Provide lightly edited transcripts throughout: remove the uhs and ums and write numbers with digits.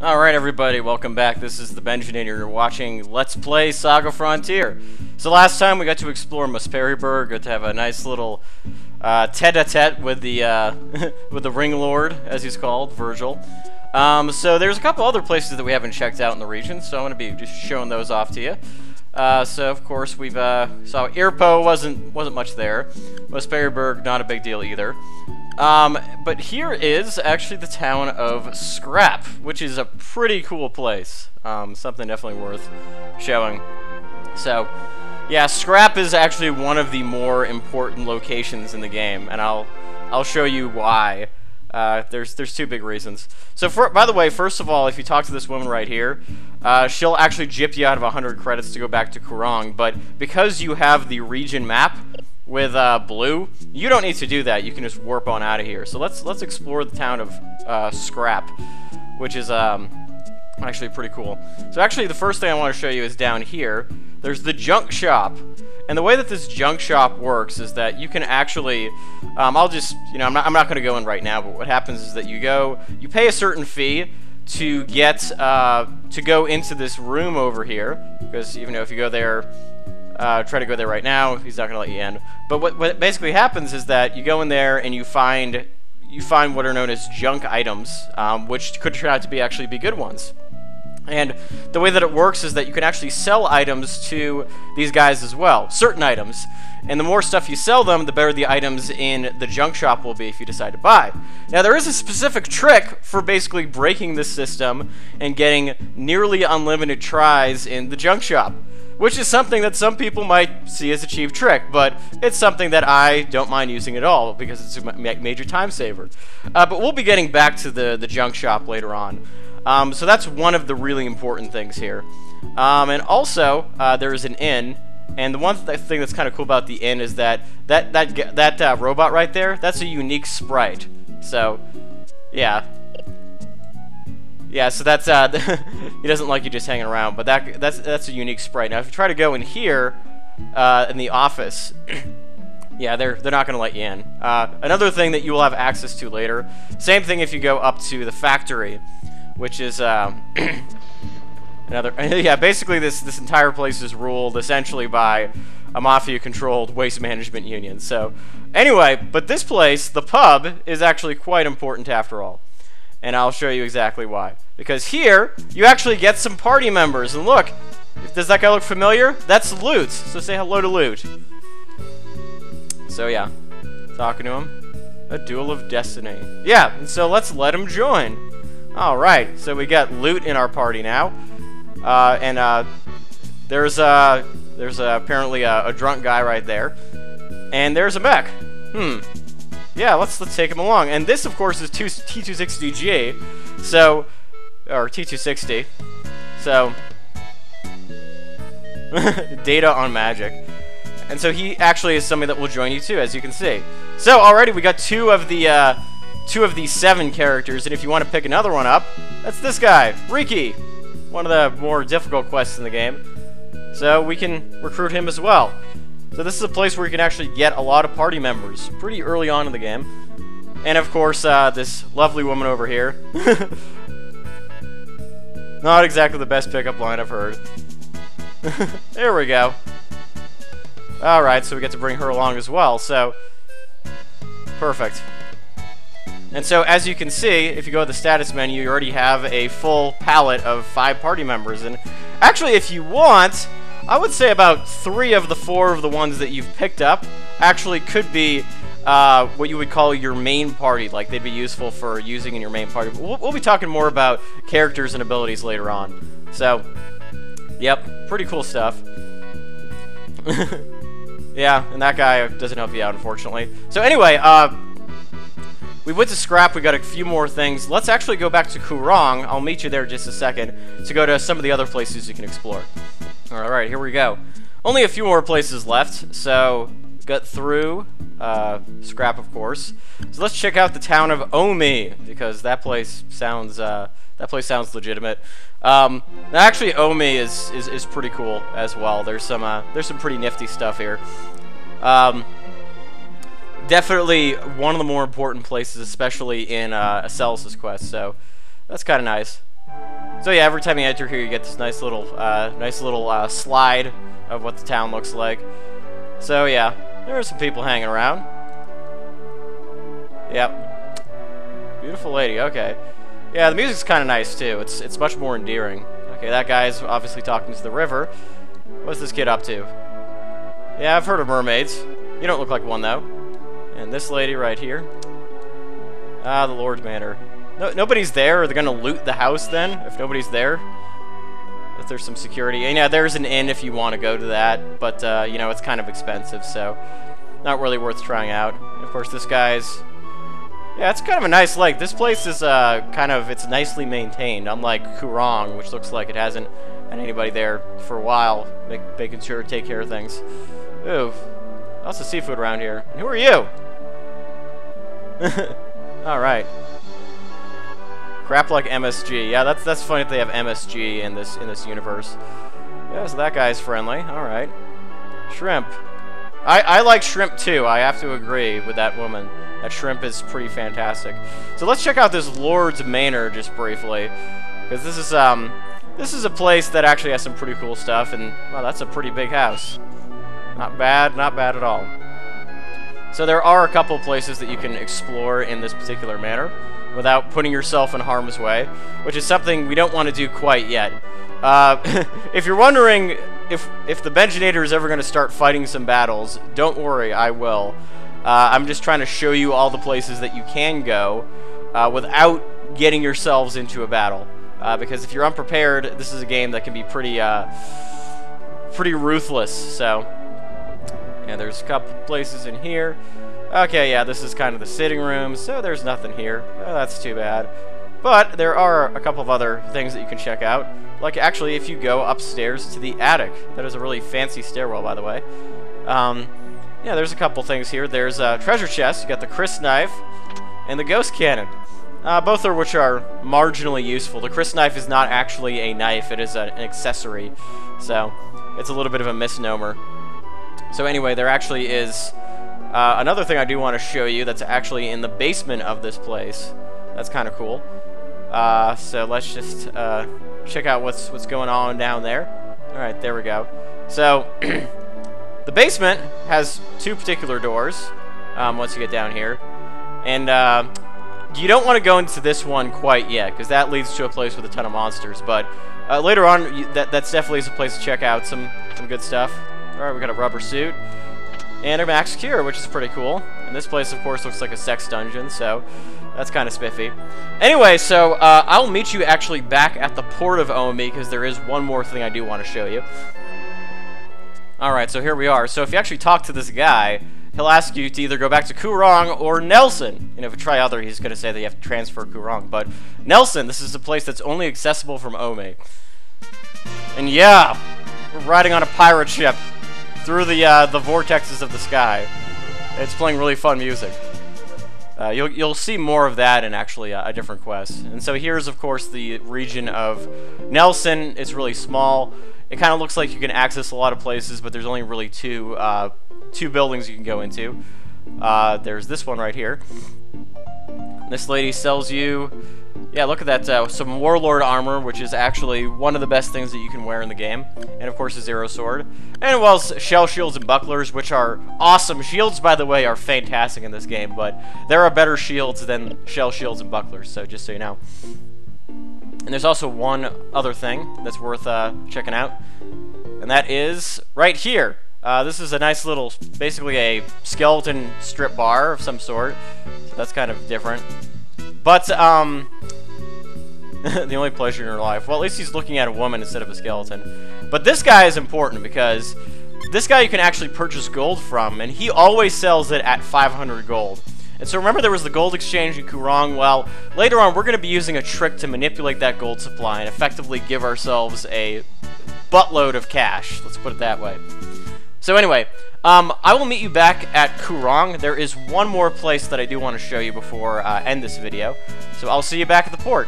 Alright everybody, welcome back. This is the Benjamin. You're watching Let's Play SaGa Frontier. So last time we got to explore Musperryburg, got to have a nice little tete-a-tete with the with the ring lord, as he's called, Virgil. So there's a couple other places that we haven't checked out in the region, so I'm going to be just showing those off to you. So of course we've saw Irpo wasn't much there. Musperryburg, not a big deal either. But here is actually the town of Scrap, which is a pretty cool place. Something definitely worth showing. So, yeah, Scrap is actually one of the more important locations in the game, and I'll show you why. There's two big reasons. So, by the way, first of all, if you talk to this woman right here, she'll actually gyp you out of 100 credits to go back to Kurong, but because you have the region map with blue, you don't need to do that. You can just warp on out of here. So let's explore the town of Scrap, which is actually pretty cool. So actually the first thing I want to show you is down here. There's the junk shop. And the way that this junk shop works is that you can actually, I'll just, I'm not going to go in right now, but what happens is that you pay a certain fee to get, to go into this room over here, because even though if you go there, try to go there right now, he's not going to let you in. But what basically happens is that you go in there and you find what are known as junk items, which could turn out to actually be good ones. And the way that it works is that you can actually sell items to these guys as well, certain items. And the more stuff you sell them, the better the items in the junk shop will be if you decide to buy. Now, there is a specific trick for basically breaking this system and getting nearly unlimited tries in the junk shop, which is something that some people might see as a cheap trick, but it's something that I don't mind using at all because it's a major time saver. But we'll be getting back to the junk shop later on. So that's one of the really important things here. And also, there is an inn, and the one thing that's kind of cool about the inn is that robot right there, that's a unique sprite. So, yeah. Yeah, so that's, he doesn't like you just hanging around, but that's a unique sprite. Now, if you try to go in here, in the office, yeah, they're not going to let you in. Another thing that you will have access to later, same thing if you go up to the factory, which is, yeah, basically this entire place is ruled essentially by a mafia-controlled waste management union. So, anyway, but this place, the pub, is actually quite important after all. And I'll show you exactly why. Because here, you actually get some party members. And look, does that guy look familiar? That's Loot. So say hello to Loot. So yeah, talking to him. A Duel of Destiny. Yeah, and so let's let him join. Alright, so we got Loot in our party now. There's apparently a drunk guy right there. And there's a mech. Yeah, let's take him along. And this, of course, is T260G, so, or T260. So, data on magic. And so he actually is somebody that will join you too, as you can see. So already we got two of the 7 characters, and if you want to pick another one up, that's this guy, Riki, one of the more difficult quests in the game. So we can recruit him as well. So this is a place where you can actually get a lot of party members pretty early on in the game. And of course, this lovely woman over here. Not exactly the best pickup line I've heard. There we go. Alright, so we get to bring her along as well, so perfect. And so as you can see, if you go to the status menu, you already have a full palette of 5 party members. And actually, if you want, I would say about 3 of the 4 of the ones that you've picked up actually could be what you would call your main party. Like, they'd be useful for using in your main party. We'll be talking more about characters and abilities later on. So, yep, pretty cool stuff. Yeah, and that guy doesn't help you out, unfortunately. So anyway, we went to Scrap, we got a few more things. Let's actually go back to Kurong. I'll meet you there in just a second to go to some of the other places you can explore. Alright, here we go. Only a few more places left, so got through Scrap, of course. So let's check out the town of Owmi, because that place sounds legitimate. Now actually Owmi is pretty cool as well. There's some pretty nifty stuff here. Definitely one of the more important places, especially in Acelus's quest, so that's kind of nice. So yeah, every time you enter here, you get this nice little slide of what the town looks like. So yeah, there are some people hanging around. Yep. Beautiful lady, okay. Yeah, the music's kind of nice too. It's much more endearing. Okay, that guy's obviously talking to the river. What's this kid up to? Yeah, I've heard of mermaids. You don't look like one though. And this lady right here. Ah, the Lord's Manor. Nobody's there. Are they gonna loot the house then? If nobody's there? If there's some security. And yeah, there's an inn if you want to go to that. But, you know, it's kind of expensive, so not really worth trying out. And of course, this guy's... Yeah, it's kind of a nice lake. This place is it's nicely maintained, unlike Kurong, which looks like it hasn't had anybody there for a while, making sure to take care of things. Ooh, lots of seafood around here. And who are you? All right. Crap like MSG. Yeah, that's funny that they have MSG in this universe. Yeah, so that guy's friendly. All right. Shrimp. I like shrimp too. I have to agree with that woman. That shrimp is pretty fantastic. So let's check out this Lord's Manor just briefly, because this is a place that actually has some pretty cool stuff, and wow, that's a pretty big house. Not bad at all. So there are a couple places that you can explore in this particular manor without putting yourself in harm's way, which is something we don't want to do quite yet. If you're wondering if the Benjinator is ever going to start fighting some battles, don't worry, I will. I'm just trying to show you all the places that you can go without getting yourselves into a battle. Because if you're unprepared, this is a game that can be pretty ruthless. So, yeah, there's a couple places in here. Okay, yeah, this is kind of the sitting room, so there's nothing here. Oh, that's too bad. But there are a couple of other things that you can check out. Like, actually, if you go upstairs to the attic. That is a really fancy stairwell, by the way. Yeah, there's a couple things here. There's a treasure chest. You got the Chris knife and the ghost cannon. Both of which are marginally useful. The Chris knife is not actually a knife. It is an accessory. So, it's a little bit of a misnomer. So anyway, there actually is another thing I do want to show you that's actually in the basement of this place. That's kind of cool. So let's just check out what's going on down there. Alright, there we go. So, the basement has two particular doors once you get down here. And you don't want to go into this one quite yet, because that leads to a place with a ton of monsters. But later on, that's definitely a place to check out some good stuff. Alright, we got a rubber suit. And a max cure, which is pretty cool. And this place, of course, looks like a sex dungeon, so that's kind of spiffy. Anyway, so I'll meet you actually back at the port of Owmi, because there is one more thing I do want to show you. Alright, so here we are. So if you actually talk to this guy, he'll ask you to either go back to Kurong or Nelson. You know, if you try other, he's going to say that you have to transfer Kurong. But Nelson, this is a place that's only accessible from Owmi. And yeah, we're riding on a pirate ship through the vortexes of the sky. It's playing really fun music. You'll see more of that in actually a different quest. And so here's, of course, the region of Nelson. It's really small. It kind of looks like you can access a lot of places, but there's only really two buildings you can go into. There's this one right here. This lady sells you... Yeah, look at that, some Warlord armor, which is actually one of the best things that you can wear in the game. And, of course, a Zero Sword. And, well, shell shields and bucklers, which are awesome. Shields, by the way, are fantastic in this game, but there are better shields than shell shields and bucklers, so just so you know. And there's also one other thing that's worth checking out, and that is right here. This is a nice little, basically a skeleton strip bar of some sort. So that's kind of different. But, the only pleasure in your life. Well, at least he's looking at a woman instead of a skeleton. But this guy is important because this guy you can actually purchase gold from, and he always sells it at 500 gold. And so remember there was the gold exchange in Kurong. Well, later on we're going to be using a trick to manipulate that gold supply and effectively give ourselves a buttload of cash. Let's put it that way. So anyway, I will meet you back at Kurong. There is one more place that I do want to show you before I end this video. So I'll see you back at the port.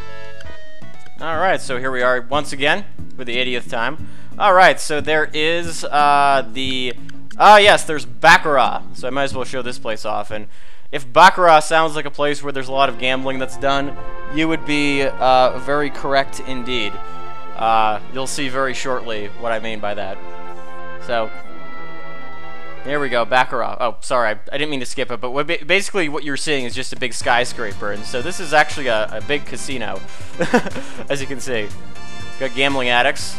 Alright, so here we are once again for the 80th time. Alright, so there is yes, there's Baccarat. So I might as well show this place off. And if Baccarat sounds like a place where there's a lot of gambling that's done, you would be very correct indeed. You'll see very shortly what I mean by that. So, there we go, Baccarat. Oh, sorry, I didn't mean to skip it, but basically what you're seeing is just a big skyscraper, and so this is actually a big casino, as you can see. Got gambling addicts.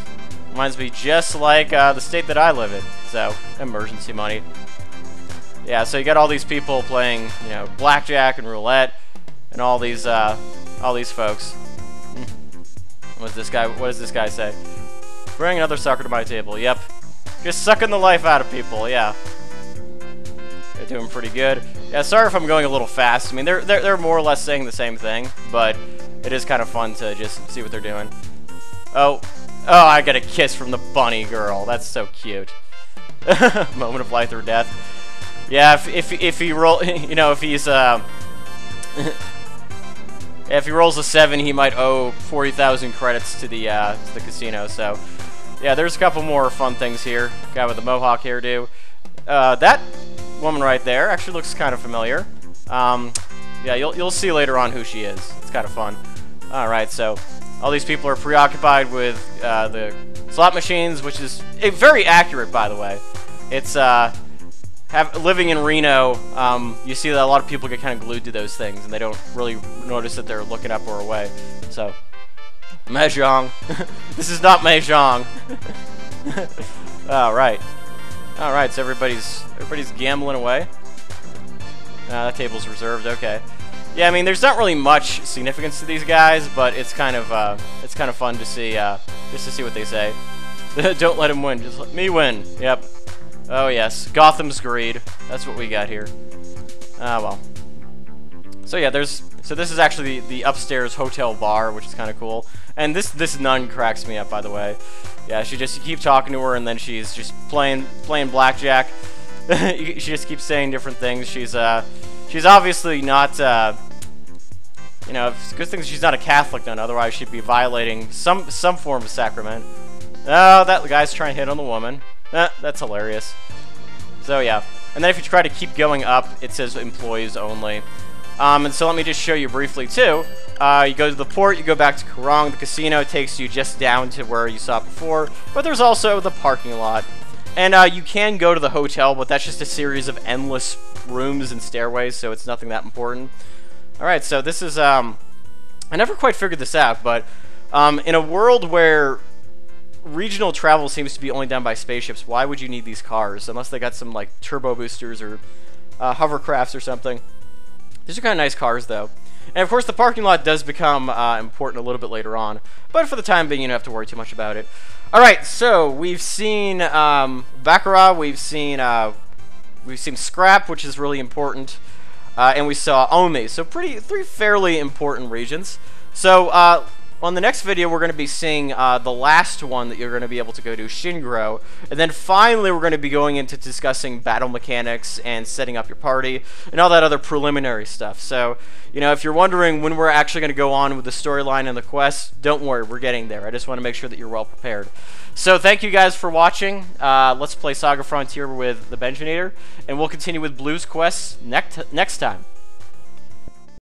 Reminds me just like the state that I live in, so emergency money. Yeah, so you got all these people playing, you know, blackjack and roulette, and all these folks. What does this guy say? Bring another sucker to my table. Yep. Just sucking the life out of people, yeah. They're doing pretty good. Yeah, sorry if I'm going a little fast. I mean, they're more or less saying the same thing, but it is kind of fun to just see what they're doing. Oh, I got a kiss from the bunny girl. That's so cute. Moment of life or death. Yeah, if he roll, you know, if he's if he rolls a 7, he might owe 40,000 credits to the casino. So, yeah, there's a couple more fun things here. Guy with the mohawk hairdo. That woman right there actually looks kind of familiar. Yeah, you'll see later on who she is. It's kind of fun. All right, so all these people are preoccupied with the slot machines, which is very accurate, by the way. It's living in Reno, you see that a lot of people get kind of glued to those things, and they don't really notice that they're looking up or away. So, Mahjong. This is not Mahjong. All right. All right. So everybody's gambling away. That table's reserved. Okay. Yeah, I mean, there's not really much significance to these guys, but it's kind of fun to see, just to see what they say. Don't let him win. Just let me win. Yep. Oh yes, Gotham's greed. That's what we got here. Ah well. So yeah, so this is actually the upstairs hotel bar, which is kind of cool. And this nun cracks me up, by the way. Yeah, you keep talking to her, and then she's just playing blackjack. She just keeps saying different things. She's obviously not. You know, it's a good thing she's not a Catholic nun. Otherwise, she'd be violating some form of sacrament. Oh, that guy's trying to hit on the woman. That's hilarious. So yeah, and then if you try to keep going up, it says employees only. And so let me just show you briefly too. You go to the port, you go back to Kurong. The casino takes you just down to where you saw it before, but there's also the parking lot. And you can go to the hotel, but that's just a series of endless rooms and stairways, so it's nothing that important. All right, so this is I never quite figured this out, but in a world where regional travel seems to be only done by spaceships, why would you need these cars? Unless they got some, like, turbo boosters or hovercrafts or something. These are kind of nice cars, though. And, of course, the parking lot does become important a little bit later on. But for the time being, you don't have to worry too much about it. Alright, so we've seen Baccarat, we've seen Scrap, which is really important. And we saw Owmi. So three fairly important regions. So, on the next video, we're going to be seeing the last one that you're going to be able to go to, Shingro. And then finally, we're going to be going into discussing battle mechanics and setting up your party and all that other preliminary stuff. So, you know, if you're wondering when we're actually going to go on with the storyline and the quest, don't worry, we're getting there. I just want to make sure that you're well prepared. So, thank you guys for watching. Let's play SaGa Frontier with the Benjinator, and we'll continue with Blue's quests next time.